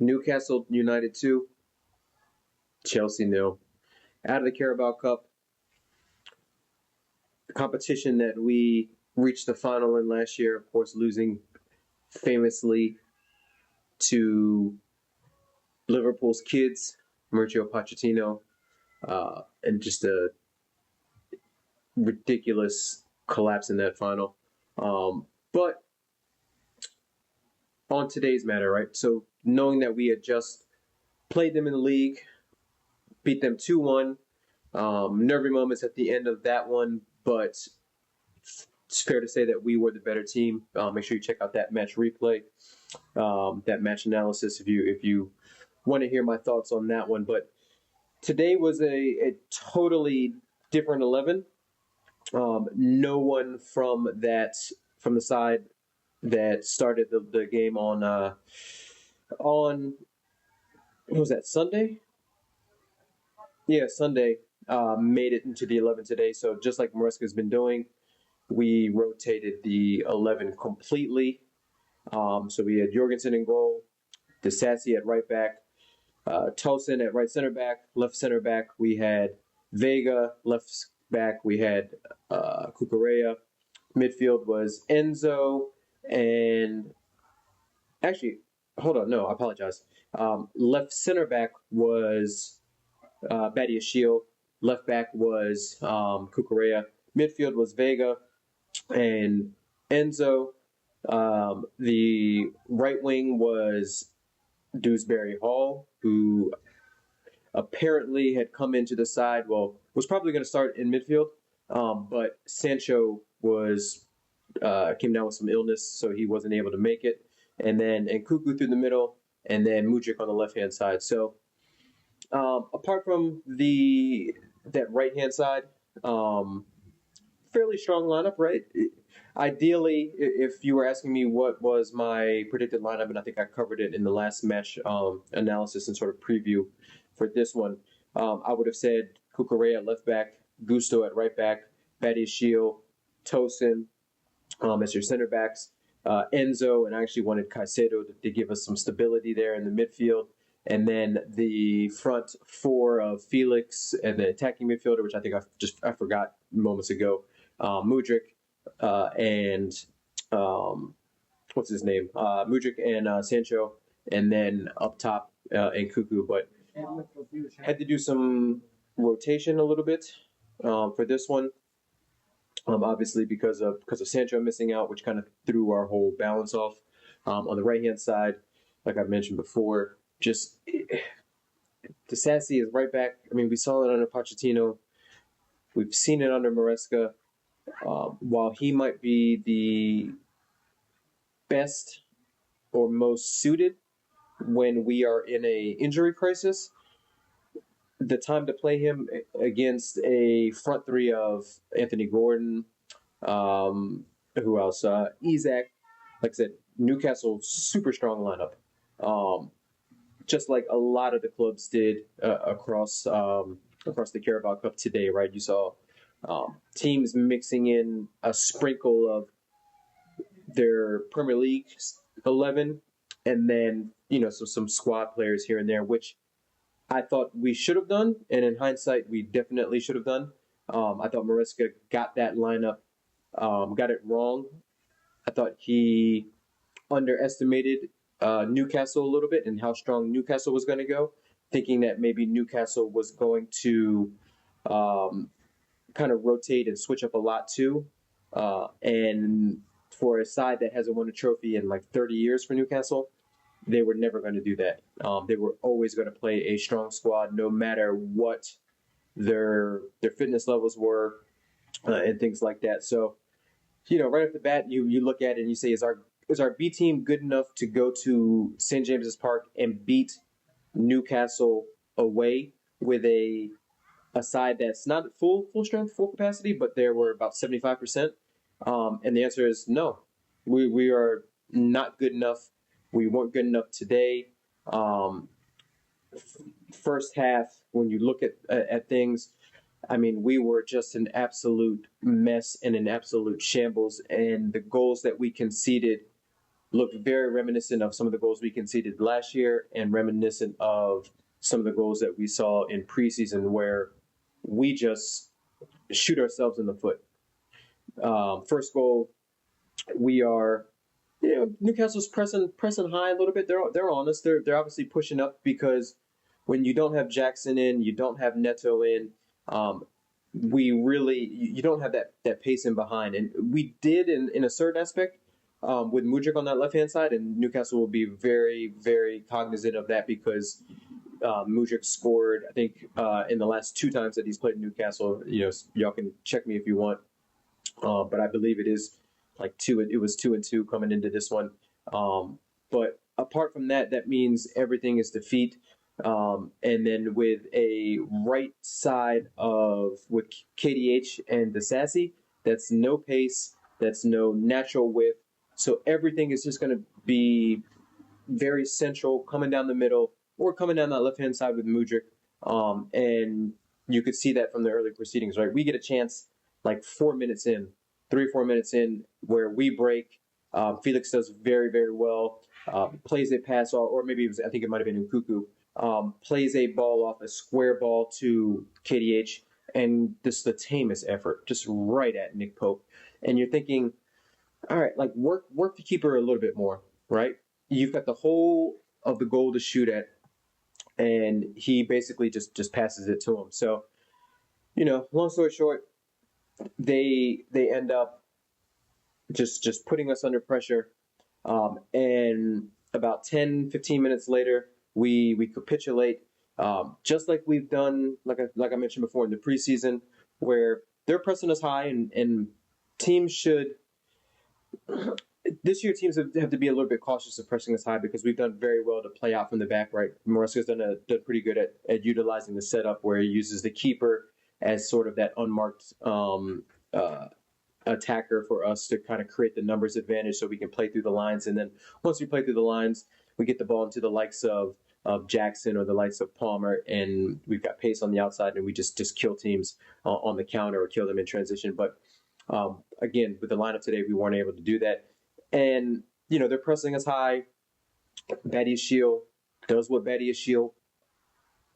Newcastle United 2, Chelsea 0. Out of the Carabao Cup, the competition that we reached the final in last year, of course, losing famously to Liverpool's kids, Mauricio Pochettino, and just a ridiculous collapse in that final. But on today's matter, right? So knowing that we had just played them in the league, beat them 2-1, nervy moments at the end of that one, but it's fair to say that we were the better team. Make sure you check out that match replay, that match analysis if you want to hear my thoughts on that one. But today was a totally different 11. No one from the side that started the game on what was that, Sunday? Yeah, Sunday made it into the 11 today. So just like Maresca's been doing, we rotated the 11 completely. So we had Jorgensen in goal, Disasi at right back, Tosin at right center back, left center back we had Vega, left back we had Cucurella, midfield was Enzo, and actually, hold on, no, I apologize. Left center back was Badiashile, left back was Cucurella, midfield was Vega and Enzo. The right wing was Dewsbury Hall, who apparently had come into the side, well, was probably going to start in midfield, but Sancho came down with some illness, so he wasn't able to make it. And then Nkuku through the middle, and then Mudryk on the left-hand side. So apart from that right-hand side, fairly strong lineup, right? Ideally, if you were asking me what was my predicted lineup, and I think I covered it in the last match analysis and sort of preview for this one, I would have said Cucurella at left back, Gusto at right back, Badiashile, Tosin as your center backs, Enzo, and I actually wanted Caicedo to give us some stability there in the midfield. And then the front four of Felix and the attacking midfielder, which I think I forgot moments ago, Mudryk and what's his name? Mudryk and Sancho, and then up top Nkuku. But had to do some rotation a little bit for this one. Obviously because of Sancho missing out, which kind of threw our whole balance off. On the right hand side, like I mentioned before, just Disasi is right back. I mean, we saw it under Pochettino. We've seen it under Maresca. While he might be the best or most suited when we are in a injury crisis, the time to play him against a front three of Anthony Gordon, who else? Isak. Like I said, Newcastle, super strong lineup. Just like a lot of the clubs did across the Carabao Cup today, right? You saw teams mixing in a sprinkle of their Premier League 11, and then so some squad players here and there, which I thought we should have done, and in hindsight, we definitely should have done. I thought Maresca got that lineup, got it wrong. I thought he underestimated Newcastle a little bit and how strong Newcastle was going to go, thinking that maybe Newcastle was going to kind of rotate and switch up a lot too. And for a side that hasn't won a trophy in like 30 years for Newcastle, they were never going to do that. They were always going to play a strong squad, no matter what their fitness levels were and things like that. So, right off the bat, you look at it and you say, is our B team good enough to go to St. James's Park and beat Newcastle away with a side that's not full strength, full capacity, but they were about 75%? And the answer is no. We are not good enough. We weren't good enough today. First half, when you look at things, I mean, we were just an absolute mess and an absolute shambles. And the goals that we conceded looked very reminiscent of some of the goals we conceded last year and reminiscent of some of the goals that we saw in preseason where we just shoot ourselves in the foot. First goal, we are, Newcastle's pressing high a little bit. They're on us. They're obviously pushing up because when you don't have Jackson in, you don't have Neto in. We really you don't have that pace in behind, and we did in a certain aspect with Mudryk on that left hand side, and Newcastle will be very very cognizant of that because Mudryk scored, I think, in the last two times that he's played in Newcastle. Y'all can check me if you want, but I believe it is like two. It was 2-2 coming into this one. But apart from that, that means everything is defeat. And then with a right side with KDH and the Sassy, that's no pace, that's no natural width. So everything is just going to be very central, coming down the middle or coming down that left-hand side with Mudryk. And you could see that from the early proceedings, right? We get a chance like 4 minutes in, 3 or 4 minutes in, where we break. Felix does very, very well, plays a pass, or maybe I think it might have been Nkuku. Plays a ball off a square ball to KDH, and this the tamest effort, just right at Nick Pope. And you're thinking, all right, like work the keeper a little bit more, right? You've got the whole of the goal to shoot at, and he basically just passes it to him. So, long story short, they end up just putting us under pressure, and about 10-15 minutes later, we capitulate, just like we've done, like I mentioned before in the preseason, where they're pressing us high, and teams should. This year, teams have to be a little bit cautious of pressing us high because we've done very well to play out from the back. Right, Maresca's done pretty good at utilizing the setup where he uses the keeper as sort of that unmarked attacker for us to kind of create the numbers advantage so we can play through the lines. And then once we play through the lines, we get the ball into the likes of Jackson or the likes of Palmer, and we've got pace on the outside, and we just kill teams on the counter or kill them in transition. But again, with the lineup today, we weren't able to do that. And, they're pressing us high. Badiashile does what Badiashile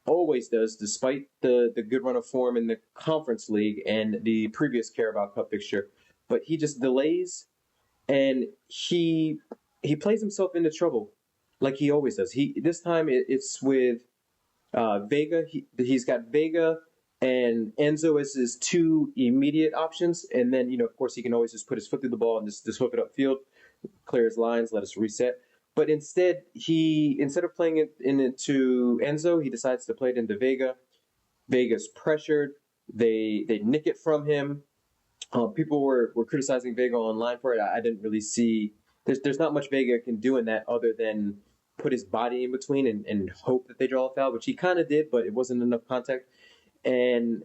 always does, despite the good run of form in the Conference League and the previous Carabao Cup fixture. But he just delays, and he plays himself into trouble like he always does. This time it's with Vega. He's got Vega and Enzo as his two immediate options, and then of course he can always just put his foot through the ball and just hook it upfield, clear his lines, let us reset. But instead of playing it into Enzo, he decides to play it into Vega. Vega's pressured. They nick it from him. People were criticizing Vega online for it. I didn't really see. There's not much Vega can do in that other than put his body in between and hope that they draw a foul, which he kind of did, but it wasn't enough contact. And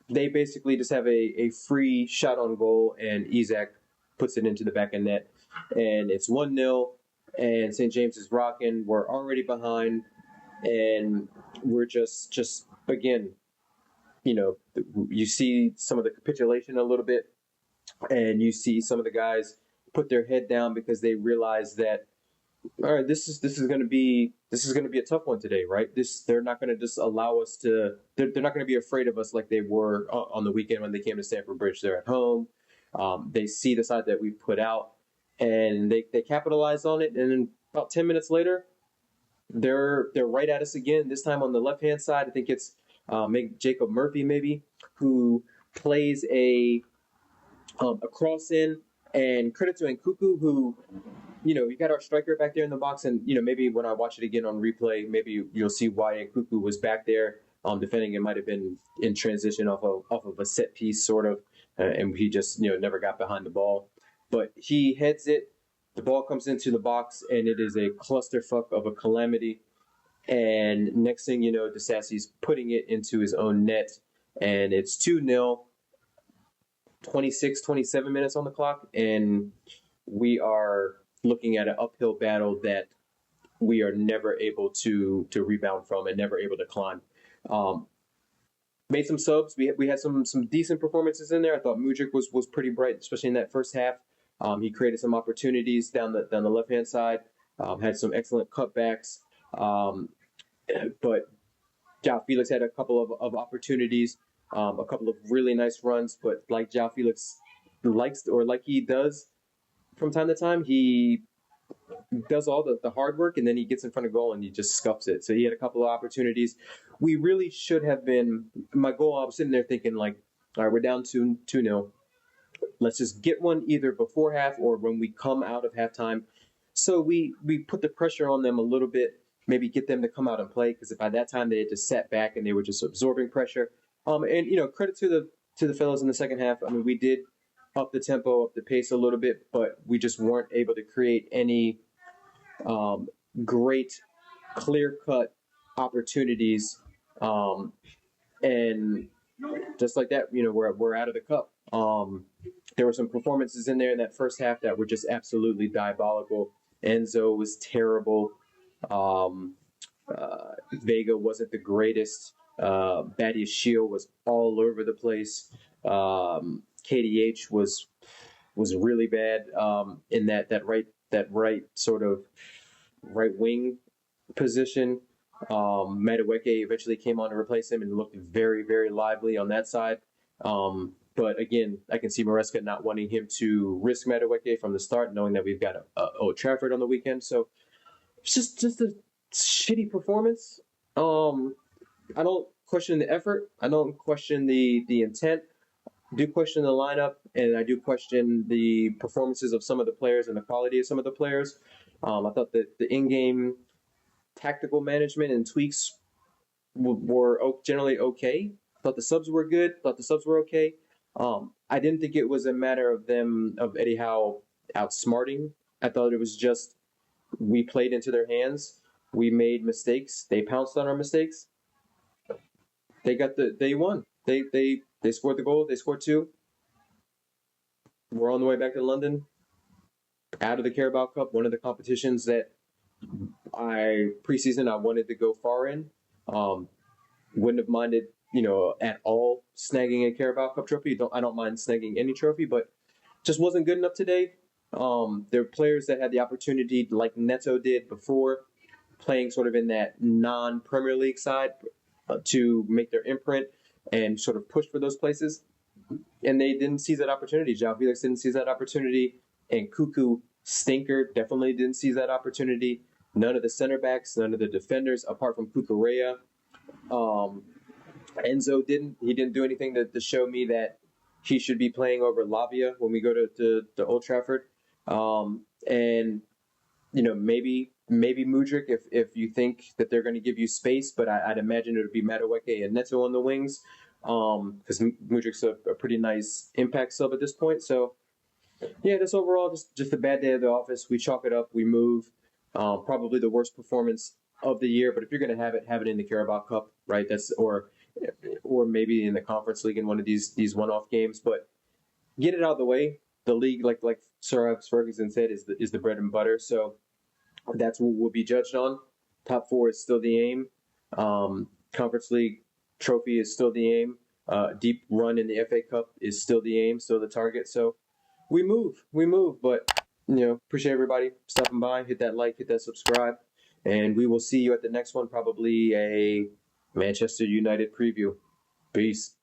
they basically just have a free shot on goal, and Isak puts it into the back of net. And it's 1-0, and St. James is rocking. We're already behind, and we're just again, you see some of the capitulation a little bit, and you see some of the guys put their head down because they realize that, all right, this is going to be a tough one today, right? They're not going to just allow us to. They're not going to be afraid of us like they were on the weekend when they came to Stamford Bridge. They're at home. They see the side that we put out, and they capitalize on it. And then about 10 minutes later, they're right at us again. This time on the left hand side, I think it's Jacob Murphy maybe, who plays a cross in, and credit to Nkuku, who, you got our striker back there in the box, and maybe when I watch it again on replay, maybe you'll see why Nkuku was back there defending. It might have been in transition off of a set piece sort of, and he just never got behind the ball. But he heads it, the ball comes into the box, and it is a clusterfuck of a calamity. And next thing you know, DeSassy's putting it into his own net, and it's 2-0. 26, 27 minutes on the clock, and we are looking at an uphill battle that we are never able to rebound from and never able to climb. Made some subs. We had some decent performances in there. I thought Mudryk was pretty bright, especially in that first half. He created some opportunities down the left hand side. Had some excellent cutbacks, but João Felix had a couple of opportunities, a couple of really nice runs. But like João Felix likes, or like he does from time to time, he does all the hard work, and then he gets in front of goal and he just scuffs it. So he had a couple of opportunities. We really should have been. My goal, I was sitting there thinking, like, all right, we're down 2-0. Let's just get one either before half or when we come out of halftime. So we put the pressure on them a little bit, maybe get them to come out and play, because by that time they had just sat back and they were just absorbing pressure. And credit to the fellas in the second half. I mean, we did up the tempo, up the pace a little bit, but we just weren't able to create any great, clear-cut opportunities. And just like that, we're out of the cup. There were some performances in there in that first half that were just absolutely diabolical. Enzo was terrible. Vega wasn't the greatest. Badia Shield was all over the place. KDH was really bad in that right sort of right wing position. Madueke eventually came on to replace him and looked very, very lively on that side. But again, I can see Maresca not wanting him to risk Madueke from the start, knowing that we've got Old Trafford on the weekend. So it's just a shitty performance. I don't question the effort. I don't question the intent. I do question the lineup, and I do question the performances of some of the players and the quality of some of the players. I thought that the in-game tactical management and tweaks were generally okay. I thought the subs were good. I thought the subs were okay. I didn't think it was a matter of Eddie Howe outsmarting. I thought it was just we played into their hands. We made mistakes. They pounced on our mistakes. They won. They scored the goal. They scored 2. We're on the way back to London, out of the Carabao Cup, one of the competitions that preseason I wanted to go far in. Wouldn't have minded, at all snagging a Carabao Cup trophy. I don't mind snagging any trophy, but just wasn't good enough today. There are players that had the opportunity, like Neto did before, playing sort of in that non-Premier League side, to make their imprint and sort of push for those places. And they didn't seize that opportunity. João Felix didn't seize that opportunity. And Cuckoo Stinker definitely didn't seize that opportunity. None of the center backs, none of the defenders, apart from Cucurella. Enzo didn't. He didn't do anything to show me that he should be playing over Lavia when we go to Old Trafford. And maybe Mudryk if you think that they're going to give you space, but I'd imagine it would be Madueke and Neto on the wings, because Mudryk's a pretty nice impact sub at this point. So yeah, that's overall just a bad day at the office. We chalk it up. We move. Probably the worst performance of the year. But if you're going to have it in the Carabao Cup, right? That's or maybe in the Conference League in one of these one-off games. But get it out of the way. The league, like Sir Alex Ferguson said, is the bread and butter. So that's what we'll be judged on. Top 4 is still the aim. Conference League trophy is still the aim. Deep run in the FA Cup is still the aim, still the target. So we move. But appreciate everybody stopping by. Hit that like, hit that subscribe, and we will see you at the next one. Probably a Manchester United preview. Peace.